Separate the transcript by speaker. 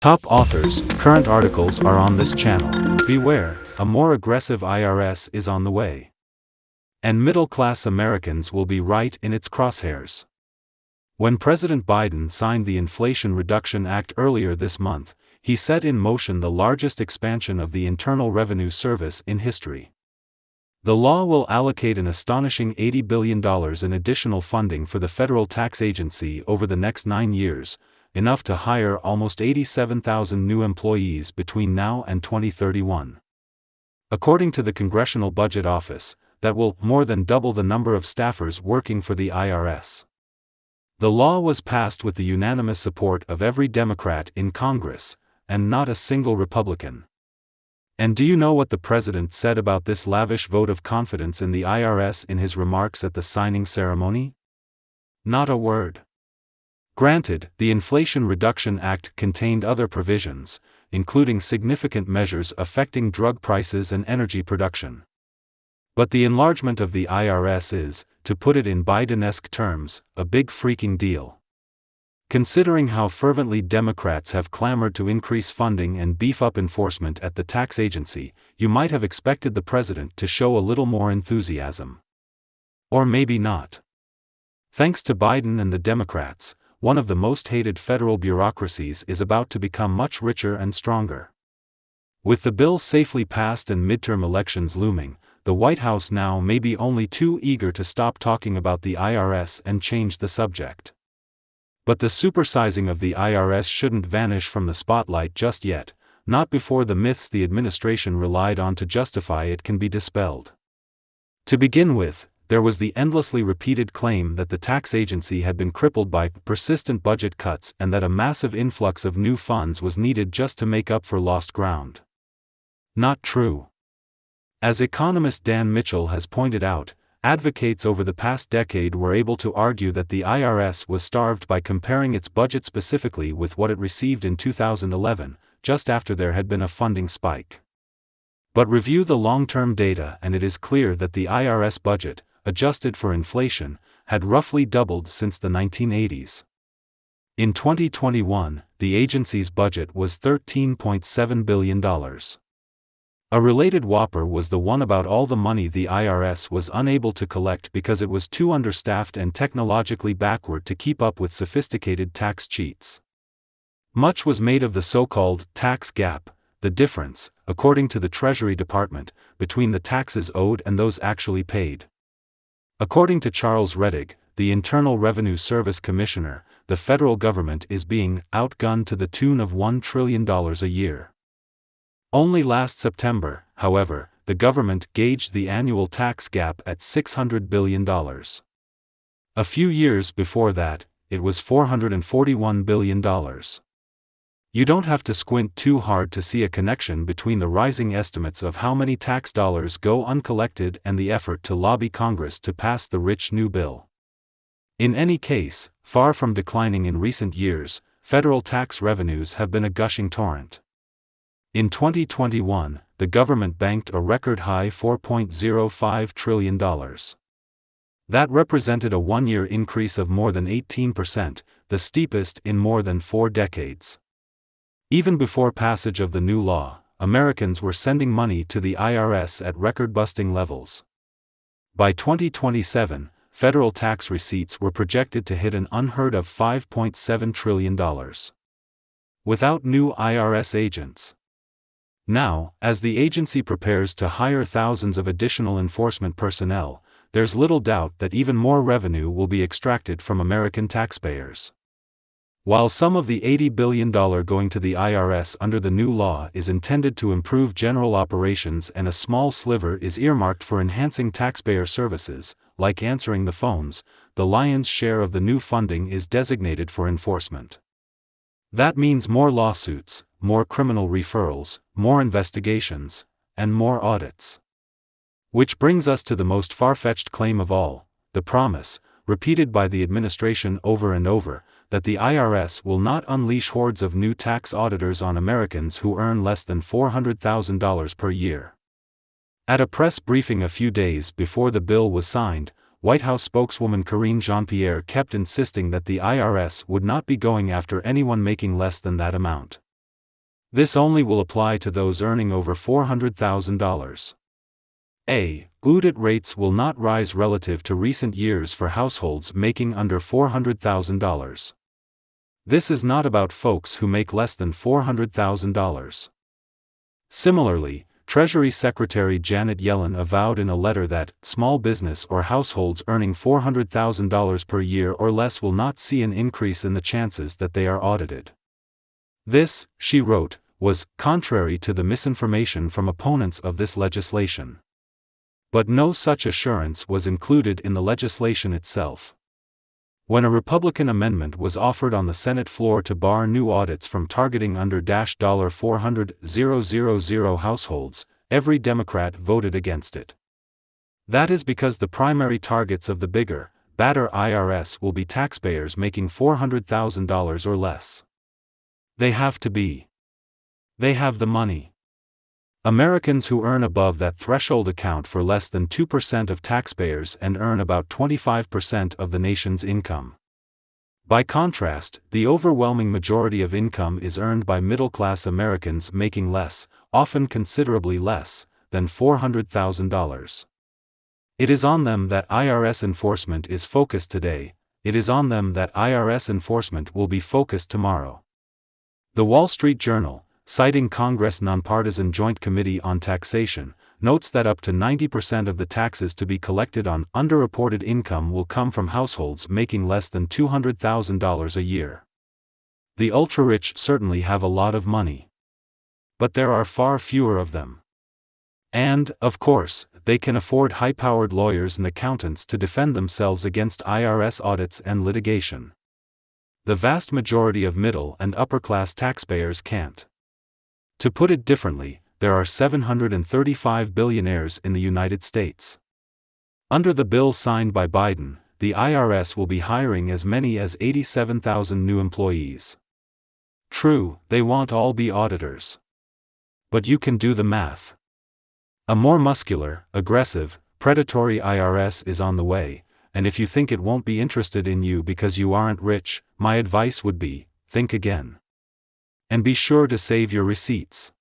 Speaker 1: Top authors, current articles are on this channel. Beware, a more aggressive IRS is on the way. And middle-class Americans will be right in its crosshairs. When President Biden signed the Inflation Reduction Act earlier this month, he set in motion the largest expansion of the Internal Revenue Service in history. The law will allocate an astonishing $80 billion in additional funding for the federal tax agency over the next 9 years, enough to hire almost 87,000 new employees between now and 2031. According to the Congressional Budget Office, that will more than double the number of staffers working for the IRS. The law was passed with the unanimous support of every Democrat in Congress, and not a single Republican. And do you know what the president said about this lavish vote of confidence in the IRS in his remarks at the signing ceremony? Not a word. Granted, the Inflation Reduction Act contained other provisions, including significant measures affecting drug prices and energy production. But the enlargement of the IRS is, to put it in Biden-esque terms, a big freaking deal. Considering how fervently Democrats have clamored to increase funding and beef up enforcement at the tax agency, you might have expected the president to show a little more enthusiasm. Or maybe not. Thanks to Biden and the Democrats, one of the most hated federal bureaucracies is about to become much richer and stronger. With the bill safely passed and midterm elections looming, the White House now may be only too eager to stop talking about the IRS and change the subject. But the supersizing of the IRS shouldn't vanish from the spotlight just yet, not before the myths the administration relied on to justify it can be dispelled. To begin with, there was the endlessly repeated claim that the tax agency had been crippled by persistent budget cuts and that a massive influx of new funds was needed just to make up for lost ground. Not true. As economist Dan Mitchell has pointed out, advocates over the past decade were able to argue that the IRS was starved by comparing its budget specifically with what it received in 2011, just after there had been a funding spike. But review the long-term data and it is clear that the IRS budget, adjusted for inflation, had roughly doubled since the 1980s. In 2021, the agency's budget was $13.7 billion. A related whopper was the one about all the money the IRS was unable to collect because it was too understaffed and technologically backward to keep up with sophisticated tax cheats. Much was made of the so-called tax gap, the difference, according to the Treasury Department, between the taxes owed and those actually paid. According to Charles Rettig, the Internal Revenue Service Commissioner, the federal government is being outgunned to the tune of $1 trillion a year. Only last September, however, the government gauged the annual tax gap at $600 billion. A few years before that, it was $441 billion. You don't have to squint too hard to see a connection between the rising estimates of how many tax dollars go uncollected and the effort to lobby Congress to pass the rich new bill. In any case, far from declining in recent years, federal tax revenues have been a gushing torrent. In 2021, the government banked a record-high $4.05 trillion. That represented a one-year increase of more than 18%, the steepest in more than 4 decades. Even before passage of the new law, Americans were sending money to the IRS at record-busting levels. By 2027, federal tax receipts were projected to hit an unheard-of $5.7 trillion. Without new IRS agents. Now, as the agency prepares to hire thousands of additional enforcement personnel, there's little doubt that even more revenue will be extracted from American taxpayers. While some of the $80 billion going to the IRS under the new law is intended to improve general operations and a small sliver is earmarked for enhancing taxpayer services, like answering the phones, the lion's share of the new funding is designated for enforcement. That means more lawsuits, more criminal referrals, more investigations, and more audits. Which brings us to the most far-fetched claim of all, the promise, repeated by the administration over and over, that the IRS will not unleash hordes of new tax auditors on Americans who earn less than $400,000 per year. At a press briefing a few days before the bill was signed, White House spokeswoman Karine Jean-Pierre kept insisting that the IRS would not be going after anyone making less than that amount. This only will apply to those earning over $400,000. Audit rates will not rise relative to recent years for households making under $400,000. This is not about folks who make less than $400,000. Similarly, Treasury Secretary Janet Yellen avowed in a letter that small business or households earning $400,000 per year or less will not see an increase in the chances that they are audited. This, she wrote, was contrary to the misinformation from opponents of this legislation. But no such assurance was included in the legislation itself. When a Republican amendment was offered on the Senate floor to bar new audits from targeting under $400,000 households, every Democrat voted against it. That is because the primary targets of the bigger, badder IRS will be taxpayers making $400,000 or less. They have to be. They have the money. Americans who earn above that threshold account for less than 2% of taxpayers and earn about 25% of the nation's income. By contrast, the overwhelming majority of income is earned by middle-class Americans making less, often considerably less, than $400,000. It is on them that IRS enforcement is focused today. It is on them that IRS enforcement will be focused tomorrow. The Wall Street Journal, citing Congress' Nonpartisan Joint Committee on Taxation, notes that up to 90% of the taxes to be collected on underreported income will come from households making less than $200,000 a year. The ultra-rich certainly have a lot of money. But there are far fewer of them. And, of course, they can afford high-powered lawyers and accountants to defend themselves against IRS audits and litigation. The vast majority of middle and upper-class taxpayers can't. To put it differently, there are 735 billionaires in the United States. Under the bill signed by Biden, the IRS will be hiring as many as 87,000 new employees. True, they won't all be auditors. But you can do the math. A more muscular, aggressive, predatory IRS is on the way, and if you think it won't be interested in you because you aren't rich, my advice would be, think again. And be sure to save your receipts.